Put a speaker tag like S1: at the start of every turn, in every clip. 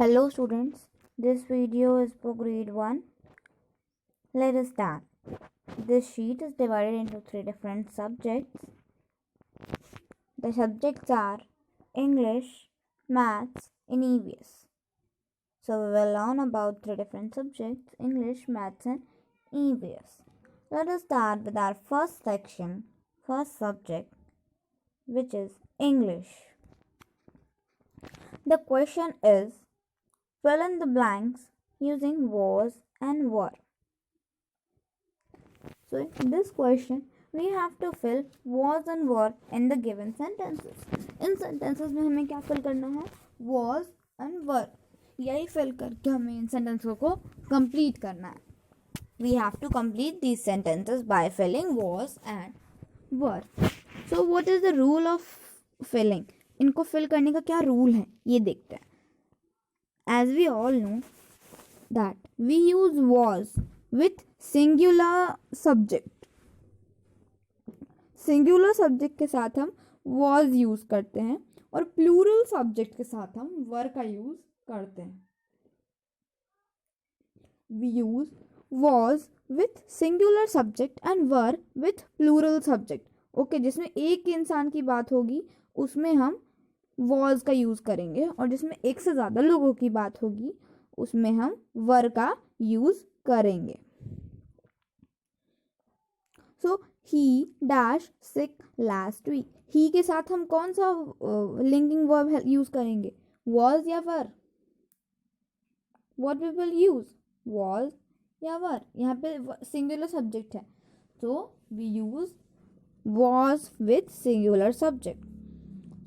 S1: Hello students, this video is for grade 1. Let us start. This sheet is divided into 3 different subjects. The subjects are English, Maths and EVS. So we will learn about 3 different subjects, English, Maths and EVS. Let us start with our first subject, which is English. The question is, fill in the blanks using was and were. So in this question, we have to fill was and were in the given sentences. In sentences में हमें क्या fill करना है? Was and were. यही fill करके हमें इन sentences को complete करना है. We have to complete these sentences by filling was and were. So what is the rule of filling? इनको fill करने का क्या rule है? ये देखते हैं. As we all know that we use was with singular subject. Singular subject के साथ हम was use करते हैं और plural subject के साथ हम were का use करते हैं. We use was with singular subject and were with plural subject. Okay, जिसमें एक इंसान की बात होगी उसमें हम was का यूज़ करेंगे और जिसमें एक से ज़्यादा लोगों की बात होगी उसमें हम were का यूज़ करेंगे. So he dash sick last week. he के साथ हम कौन सा linking verb यूज़ करेंगे? was या were? What we will use? was या were? यहाँ पे singular subject है, so we use was with singular subject.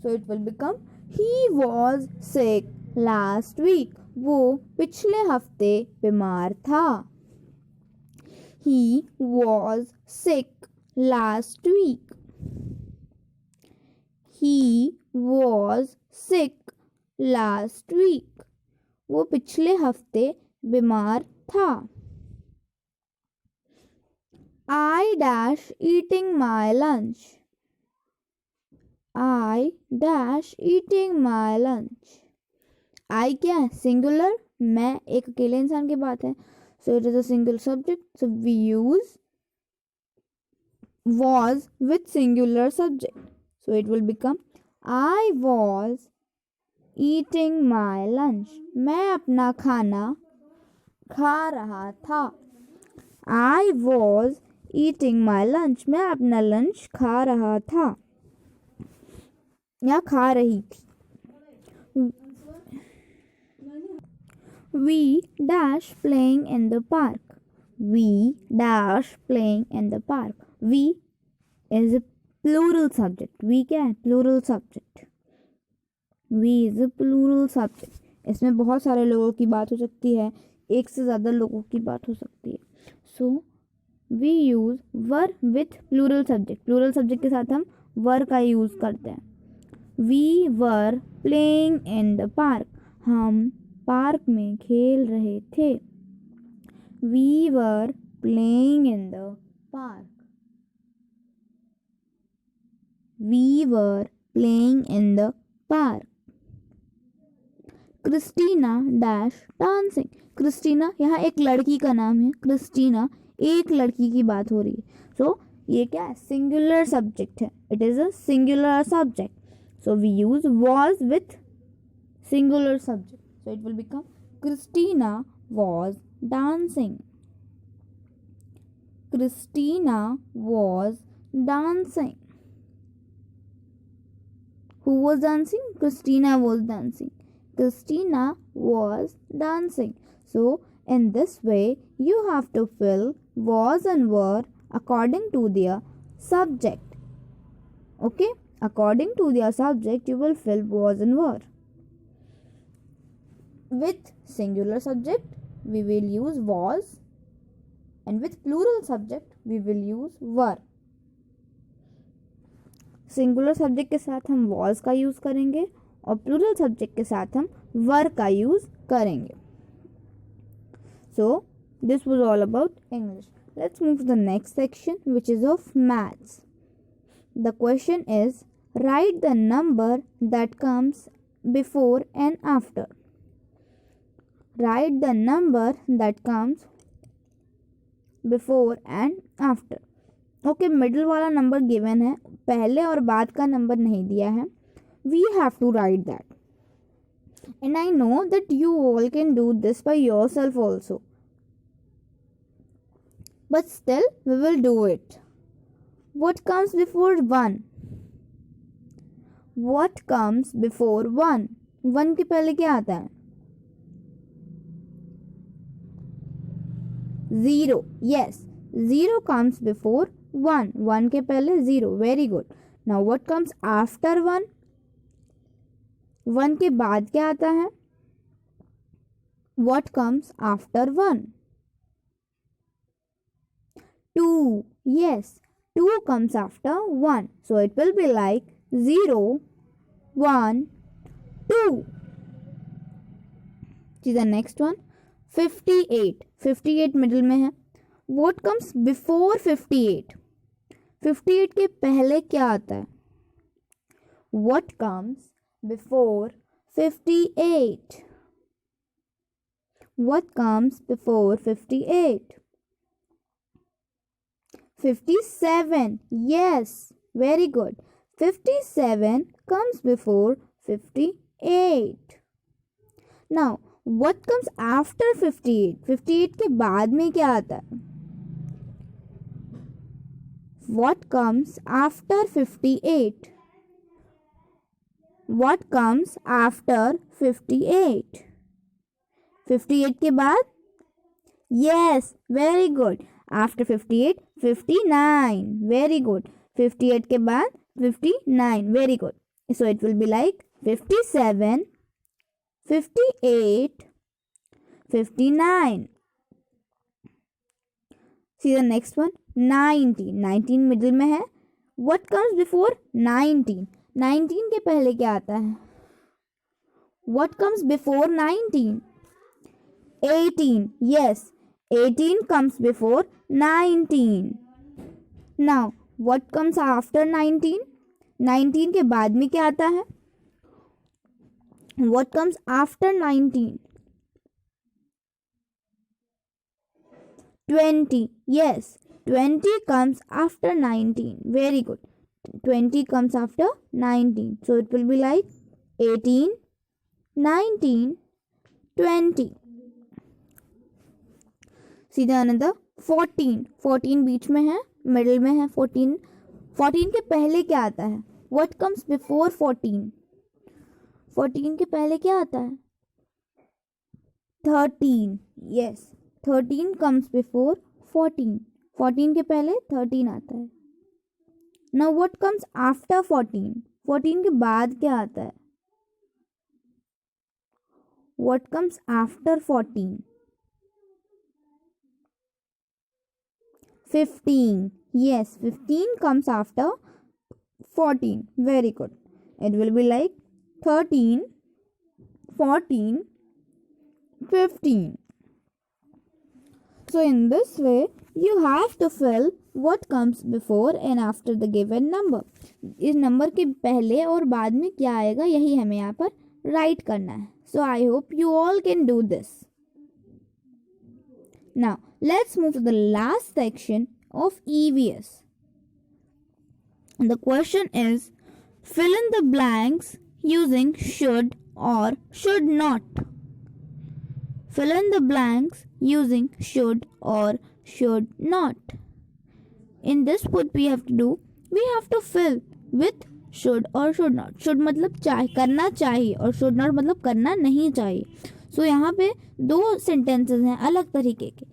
S1: So it will become he was sick last week. वो पिछले हफ्ते बीमार था. He was sick last week. He was sick last week. वो पिछले हफ्ते बीमार था. I dash eating my lunch. I dash eating my lunch. I क्या है? Singular. मैं एक अकेले इंसान की बात है. So it is a single subject. So we use was with singular subject. So it will become I was eating my lunch. मैं अपना खाना खा रहा था. I was eating my lunch. मैं अपना लंच खा रहा था या खा रही थी. We dash playing in the park. We dash playing in the park. We is a plural subject. We क्या है? Plural subject. We is a plural subject. इसमें बहुत सारे लोगों की बात हो सकती है, एक से ज़्यादा लोगों की बात हो सकती है. So we use were with plural subject. Plural subject के साथ हम were का यूज़ करते हैं. We were playing in the park. हम पार्क में खेल रहे थे. We were playing in the park. We were playing in the park. Christina dash dancing. Christina यहाँ एक लड़की का नाम है. Christina एक लड़की की बात हो रही है. So ये क्या है? Singular subject है. It is a singular subject. So we use was with singular subject. So it will become Christina was dancing. Christina was dancing. Who was dancing? Christina was dancing. Christina was dancing. So in this way you have to fill was and were according to their subject. Okay? According to their subject you will fill was and were. With singular subject we will use was and with plural subject we will use were. Singular subject के साथ हम was का use करेंगे और plural subject के साथ हम were का यूज़ करेंगे. So this was all about English. Let's move to the next section, which is of maths. The question is, write the number that comes before and after. write the number that comes before and after. Okay, middle वाला number given है, पहले और बाद का number नहीं दिया है. We have to write that. And I know that you all can do this by yourself also. But still, we will do it. What comes before 1? What comes before 1? 1 के पहले क्या आता है? 0. Yes, 0 comes before 1. 1 के पहले 0. Very good. Now what comes after 1? 1 के बाद क्या आता है? What comes after 1? 2. Yes, 2 comes after 1. So it will be like 0, 1, 2. See the next one. 58. 58 middle में है. What comes before 58? 58 के पहले क्या आता है? What comes before 58? What comes before 58? 57. Yes, very good. 57 comes before 58. Now, what comes after 58? 58 के बाद में क्या आता है? What comes after 58? What comes after 58? 58 के बाद? Yes, very good. After 58, 59. Very good. 58 के बाद 59. Very good. So it will be like 57, 58, 59. See the next one. 19. 19 middle में है. What comes before 19? 19 के पहले क्या आता है? What comes before 19? 18. Yes, 18 comes before 19. Now, what comes after 19? 19 के बाद में क्या आता है? What comes after 19? 20. Yes, 20 comes after 19. Very good. 20 comes after 19. So it will be like 18, 19, 20. सीधा another 14. 14 बीच में है, मिडिल में है. 14. 14 के पहले क्या आता है? What comes before 14? 14 के पहले क्या आता है? 13. Yes, 13 comes before 14. 14 के पहले 13 आता है. Now what comes after 14? 14 के बाद क्या आता है? What comes after 14? 15. Yes, 15 comes after 14. Very good. It will be like 13, 14, 15. So in this way, you have to fill what comes before and after the given number. इस number के पहले और बाद में क्या आएगा, यही हमें यहाँ पर राइट करना है. So I hope you all can do this. Now let's move to the last section of EVS. The question is, fill in the blanks using should or should not. Fill in the blanks using should or should not. In this what we have to do, we have to fill with should or should not. should मतलब करना चाहिए और should not मतलब करना नहीं चाहिए. So यहाँ पे दो सेंटेंसेस हैं अलग तरीके के.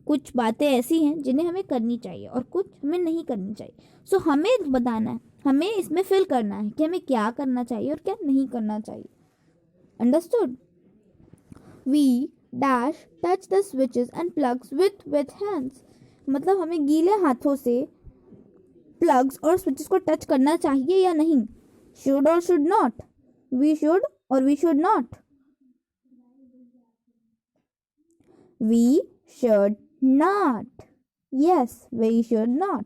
S1: कुछ बातें ऐसी हैं जिन्हें हमें करनी चाहिए और कुछ हमें नहीं करनी चाहिए. सो हमें बताना है, हमें इसमें फिल करना है कि हमें क्या करना चाहिए और क्या नहीं करना चाहिए. Understood? We dash touch the switches and plugs with hands. मतलब हमें गीले हाथों से प्लग्स और स्विचेस को टच करना चाहिए या नहीं. शुड और शुड नॉट. वी शुड और we should not. We should not. Yes, we should not.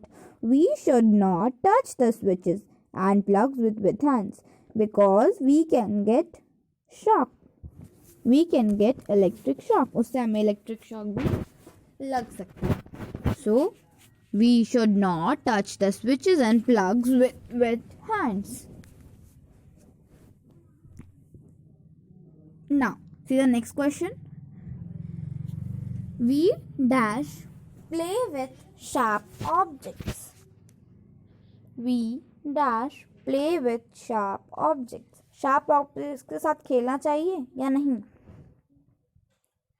S1: We should not touch the switches and plugs with hands because we can get shocked. we can get electric shock. उससे हमें electric shock भी लग सकता है. So we should not touch the switches and plugs with hands. Now, see the next question. We dash play with sharp objects. We dash play with sharp objects. Sharp objects के साथ खेलना चाहिए या नहीं?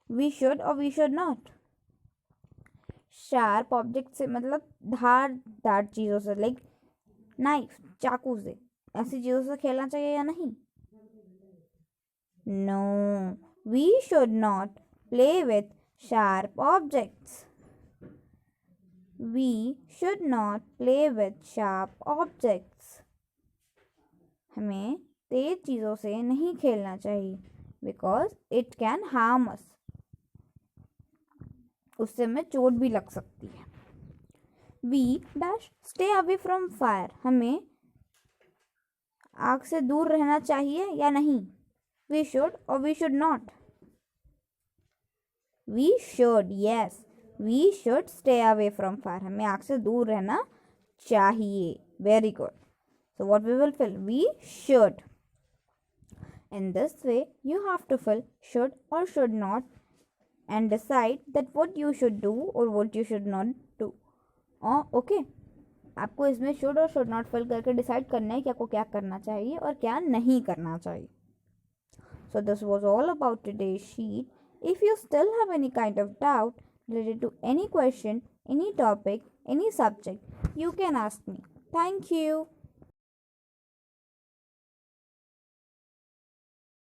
S1: We should or we should not. Sharp objects से मतलब धार चीज़ों से, लाइक नाइफ, चाकू से, ऐसी चीज़ों से खेलना चाहिए या नहीं? No, we should not play with sharp objects. We should not play with sharp objects. हमें तेज चीज़ों से नहीं खेलना चाहिए because it can harm us. उससे हमें चोट भी लग सकती है. We dash stay away from fire. हमें आग से दूर रहना चाहिए या नहीं? We should or we should not? We should, yes. We should stay away from fire. हमें आग से दूर रहना चाहिए. Very good. So what we will fill? We should. In this way, you have to fill should or should not and decide that what you should do or what you should not do. Okay. आपको इसमें should और should not fill करके decide करना है कि आपको क्या करना चाहिए और क्या नहीं करना चाहिए. So this was all about today's sheet. If you still have any kind of doubt related to any question, any topic, any subject, you can ask me. Thank you.